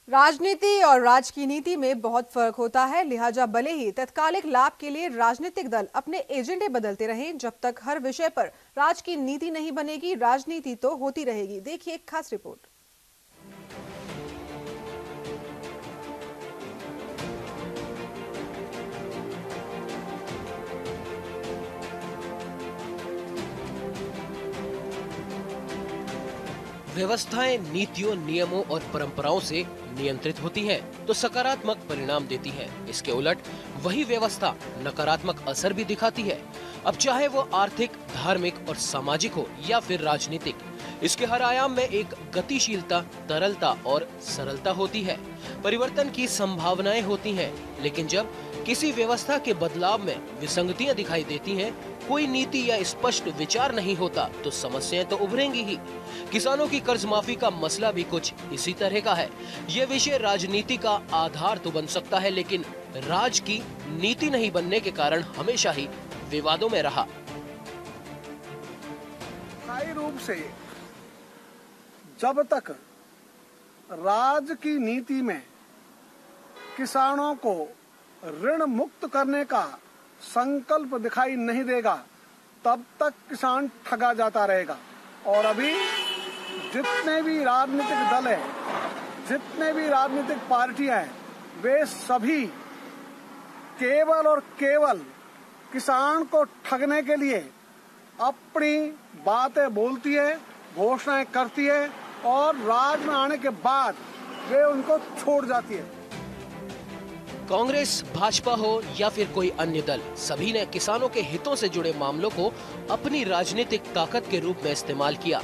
राजनीति और राज की नीति में बहुत फर्क होता है। लिहाजा भले ही तत्कालिक लाभ के लिए राजनीतिक दल अपने एजेंडे बदलते रहें, जब तक हर विषय पर राज की नीति नहीं बनेगी, राजनीति तो होती रहेगी। देखिए एक खास रिपोर्ट। व्यवस्थाएं नीतियों, नियमों और परंपराओं से नियंत्रित होती हैं, तो सकारात्मक परिणाम देती है। इसके उलट वही व्यवस्था नकारात्मक असर भी दिखाती है, अब चाहे वो आर्थिक, धार्मिक और सामाजिक हो या फिर राजनीतिक। इसके हर आयाम में एक गतिशीलता, तरलता और सरलता होती है। परिवर्तन की संभावनाएं होती हैं, लेकिन जब किसी व्यवस्था के बदलाव में विसंगतियां दिखाई देती हैं, कोई नीति या स्पष्ट विचार नहीं होता, तो समस्याएं तो उभरेंगी ही। किसानों की कर्ज माफी का मसला भी कुछ इसी तरह का है। ये विषय राजनीति का आधार तो बन सकता है, लेकिन राज की नीति नहीं बनने के कारण हमेशा ही विवादों में रहा। स्थायी रूप से जब तक राज की नीति में किसानों को ऋण मुक्त करने का संकल्प दिखाई नहीं देगा, तब तक किसान ठगा जाता रहेगा। और अभी जितने भी राजनीतिक दल हैं, जितने भी राजनीतिक पार्टियां हैं, वे सभी केवल और केवल किसान को ठगने के लिए अपनी बातें बोलती है, घोषणाएं करती है और राज में आने के बाद वे उनको छोड़ जाती है। कांग्रेस, भाजपा हो या फिर कोई अन्य दल, सभी ने किसानों के हितों से जुड़े मामलों को अपनी राजनीतिक ताकत के रूप में इस्तेमाल किया।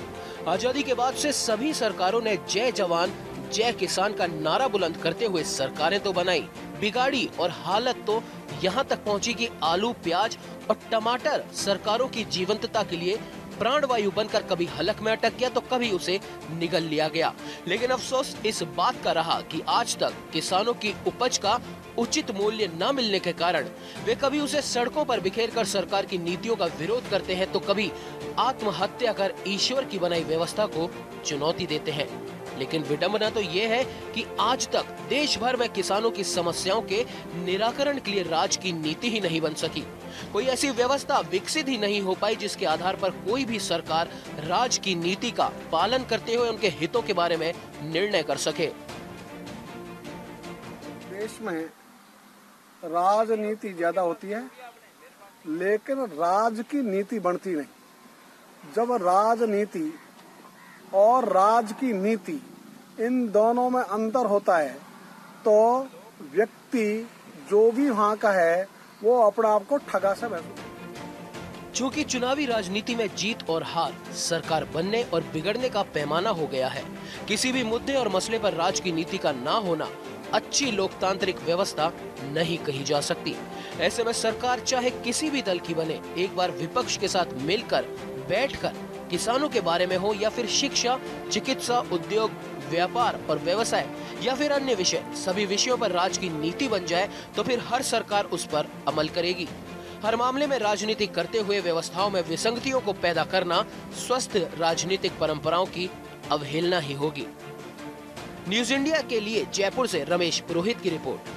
आजादी के बाद से सभी सरकारों ने जय जवान जय किसान का नारा बुलंद करते हुए सरकारें तो बनाई, बिगाड़ी और हालत तो यहाँ तक पहुँची कि आलू, प्याज और टमाटर सरकारों की जीवंतता के लिए प्राणवायु बनकर कभी हलक में अटक गया तो कभी उसे निगल लिया गया। लेकिन अफसोस इस बात का रहा कि आज तक किसानों की उपज का उचित मूल्य न मिलने के कारण वे कभी उसे सड़कों पर बिखेर कर सरकार की नीतियों का विरोध करते हैं, तो कभी आत्महत्या कर ईश्वर की बनाई व्यवस्था को चुनौती देते हैं। लेकिन विडंबना तो ये है कि आज तक देश भर में किसानों की समस्याओं के निराकरण के लिए राज की नीति ही नहीं बन सकी। कोई ऐसी व्यवस्था विकसित ही नहीं हो पाई जिसके आधार पर कोई भी सरकार राज की नीति का पालन करते हुए उनके हितों के बारे में निर्णय कर सके। देश में राजनीति ज्यादा होती है, लेकिन राज की नीति बनती नहीं। जब राजनीति और राज की नीति, इन दोनों में अंतर होता है, तो व्यक्ति जो भी वहाँ का है वो अपने आप को ठगा सा महसूस। चूंकि चुनावी राजनीति में जीत और हार सरकार बनने और बिगड़ने का पैमाना हो गया है, किसी भी मुद्दे और मसले पर राज की नीति का ना होना अच्छी लोकतांत्रिक व्यवस्था नहीं कही जा सकती। ऐसे में सरकार चाहे किसी भी दल की बने, एक बार विपक्ष के साथ मिलकर बैठकर किसानों के बारे में हो या फिर शिक्षा, चिकित्सा, उद्योग, व्यापार और व्यवसाय या फिर अन्य विषय, सभी विषयों पर राज की नीति बन जाए तो फिर हर सरकार उस पर अमल करेगी। हर मामले में राजनीति करते हुए व्यवस्थाओं में विसंगतियों को पैदा करना स्वस्थ राजनीतिक परंपराओं की अवहेलना ही होगी। न्यूज इंडिया के लिए जयपुर से रमेश पुरोहित की रिपोर्ट।